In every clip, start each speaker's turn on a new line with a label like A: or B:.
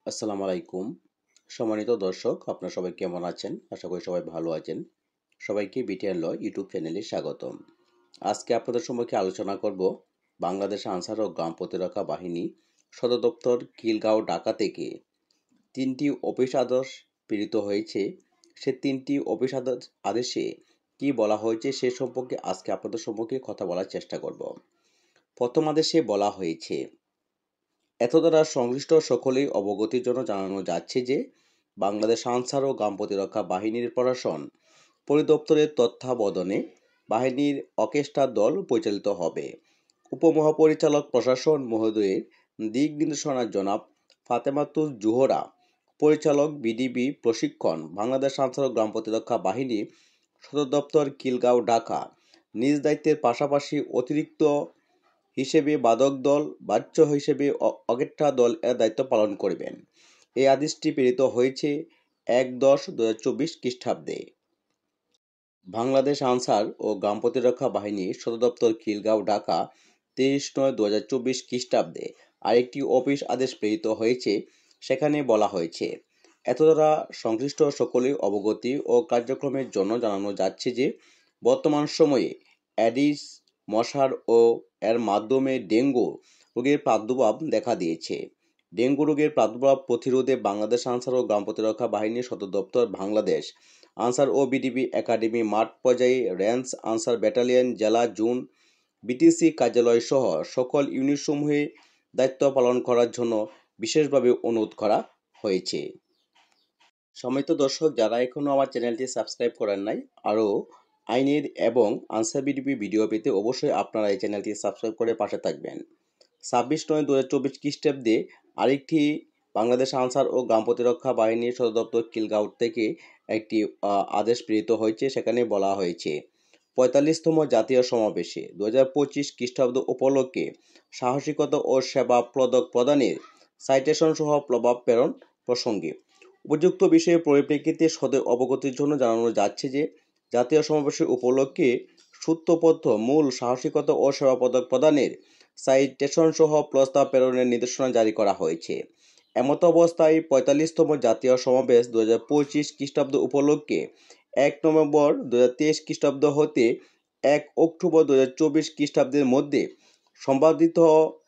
A: আসসালামু আলাইকুম। সম্মানিত দর্শক, আপনারা সবাই কেমন আছেন? আশা করি সবাই ভালো আছেন। সবাইকে বিটিআর ল ইউটিউব চ্যানেলে স্বাগতম। আজকে আপনাদের সম্মুখে আলোচনা করব বাংলাদেশ আনসার ও গ্রাম প্রতিরক্ষা বাহিনী সদর দপ্তর খিলগাঁও, ঢাকা থেকে 3টি অফিস আদেশ প্রেরিত হয়েছে। সে 3টি অফিস আদেশে কি বলা হয়েছে সে সম্পর্কে আজকে আপনাদের সম্মুখে কথা বলার চেষ্টা করব। প্রথম আদেশে বলা হয়েছে, এতদ্বারা সংশ্লিষ্ট সকলেই অবগতির জন্য জানানো যাচ্ছে যে বাংলাদেশ আনসার ও গ্রাম প্রতিরক্ষা বাহিনীর প্রশাসন পরিদপ্তরের তত্ত্বাবধানে বাহিনীর অর্কেস্ট্রা দল পরিচালিত হবে। উপমহাপরিচালক প্রশাসন মহোদয়ের দিক নির্দেশনা জনাব ফাতেমাতুল জোহরা, পরিচালক বিডিবি প্রশিক্ষণ, বাংলাদেশ আনসার ও গ্রাম প্রতিরক্ষা বাহিনী সদর দপ্তর খিলগাঁও, ঢাকা নিজ দায়িত্বের পাশাপাশি অতিরিক্ত হিসেবে বাদক দল, বাচ্য হিসেবে অর্কেস্ট্রা দল এর দায়িত্ব পালন করবেন। এই আদেশটি প্রেরিত হয়েছে 1/10/2024 খ্রিস্টাব্দে। বাংলাদেশ আনসার ও গ্রাম প্রতিরক্ষা বাহিনী সদর দপ্তর খিলগাঁও, ঢাকা 23/9/2024 খ্রিস্টাব্দে আরেকটি অফিস আদেশ প্রেরিত হয়েছে। সেখানে বলা হয়েছে, এতদ্বারা সংশ্লিষ্ট সকলেই অবগতি ও কার্যক্রমের জন্য জানানো যাচ্ছে যে বর্তমান সময়ে অ্যাডিস মশার ও এর মাধ্যমে ডেঙ্গু রোগের প্রাদুর্ভাব দেখা দিয়েছে। ডেঙ্গু রোগের প্রাদুর্ভাব প্রতিরোধে বাংলাদেশ আনসার ও গ্রাম প্রতিরক্ষা বাহিনীর সদর দপ্তর, বাংলাদেশ আনসার ও বিডিবি একাডেমি, মাঠ পর্যায়ে রেঞ্জ আনসার ব্যাটালিয়ন, জেলা, জোন, বিটিসি কার্যালয় সহ সকল ইউনিটসমূহে দায়িত্ব পালন করার জন্য বিশেষভাবে অনুরোধ করা হয়েছে। সম্মানিত দর্শক, যারা এখনও আমার চ্যানেলটি সাবস্ক্রাইব করেন নাই, আরও আইনের এবং আনসার বিডিবি ভিডিও পেতে অবশ্যই আপনারা এই চ্যানেলটি সাবস্ক্রাইব করে পাশে থাকবেন। 26/9/2024 খ্রিস্টাব্দে আরেকটি বাংলাদেশ আনসার ও গ্রাম প্রতিরক্ষা বাহিনীর সদর দপ্তর খিলগাঁও থেকে একটি আদেশ প্রেরিত হয়েছে। সেখানে বলা হয়েছে, 45তম জাতীয় সমাবেশে 2025 খ্রিস্টাব্দ উপলক্ষে সাহসিকতা ও সেবা পদক প্রদানের সাইটেশন সহ প্রভাব প্রেরণ প্রসঙ্গে উপযুক্ত বিষয়ে পরিপ্রেক্ষিতে সদয় অবগতির জন্য জানানো যাচ্ছে যে জাতীয় সমাবেশের উপলক্ষে সূত্রপত্র মূল সাহসিকতা ও সেবা পদক প্রদানের সাইটেশন সহ প্রস্তাব প্রেরণের নির্দেশনা জারি করা হয়েছে। এমত অবস্থায় 45তম জাতীয় সমাবেশ 2025 খ্রিস্টাব্দ উপলক্ষে 1 নভেম্বর 2023 খ্রিস্টাব্দ হতে 1 অক্টোবর 2024 খ্রিস্টাব্দের মধ্যে সম্পাদিত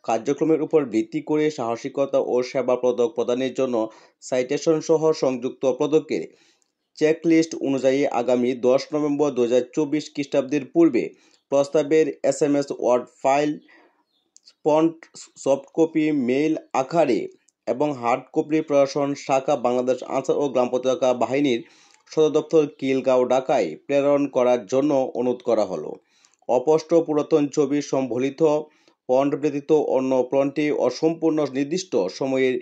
A: কার্যক্রমের উপর ভিত্তি করে সাহসিকতা ও সেবা পদক প্রদানের জন্য সাইটেশন সহ সংযুক্ত পদকের চেকলিস্ট অনুযায়ী আগামী 10 নভেম্বর 2024 খ্রিস্টাব্দের পূর্বে প্রস্তাবের SMS word file, font, soft copy, mail আকারে এবং হার্ড কপি প্রশাসন শাখা, বাংলাদেশ আনসার ও গ্রাম প্রতিরক্ষা বাহিনীর সদর দপ্তর খিলগাঁও, ঢাকায় প্রেরণ করার জন্য অনুরোধ করা হলো। অস্পষ্ট পুরাতন ছবি সম্বলিত ফন্ট ব্যতীত অন্য ফন্টে অসম্পূর্ণ নির্দিষ্ট সময়ের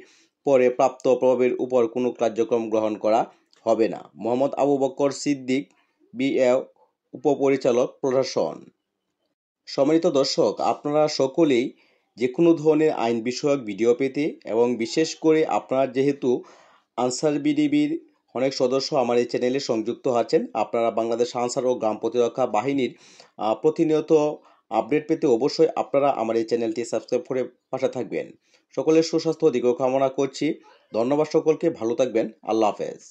A: পরে প্রাপ্ত প্রভাবের উপর কোনো কার্যক্রম গ্রহণ করা হবে না। মোহাম্মদ আবু বকর সিদ্দিক, BA, উপপরিচালক প্রশাসন। সম্মানিত দর্শক, আপনারা সকলেই যে কোনো ধরনের আইন বিষয়ক ভিডিও পেতে এবং বিশেষ করে আপনারা যেহেতু আনসার বিডিবির অনেক সদস্য আমার এই চ্যানেলে সংযুক্ত আছেন, আপনারা বাংলাদেশ আনসার ও গ্রাম প্রতিরক্ষা বাহিনীর প্রতিনিয়ত আপডেট পেতে অবশ্যই আপনারা আমার এই চ্যানেলটি সাবস্ক্রাইব করে পাশে থাকবেন। সকলের সুস্বাস্থ্য দীর্ঘ কামনা করছি। ধন্যবাদ সকলকে, ভালো থাকবেন। আল্লাহ হাফেজ।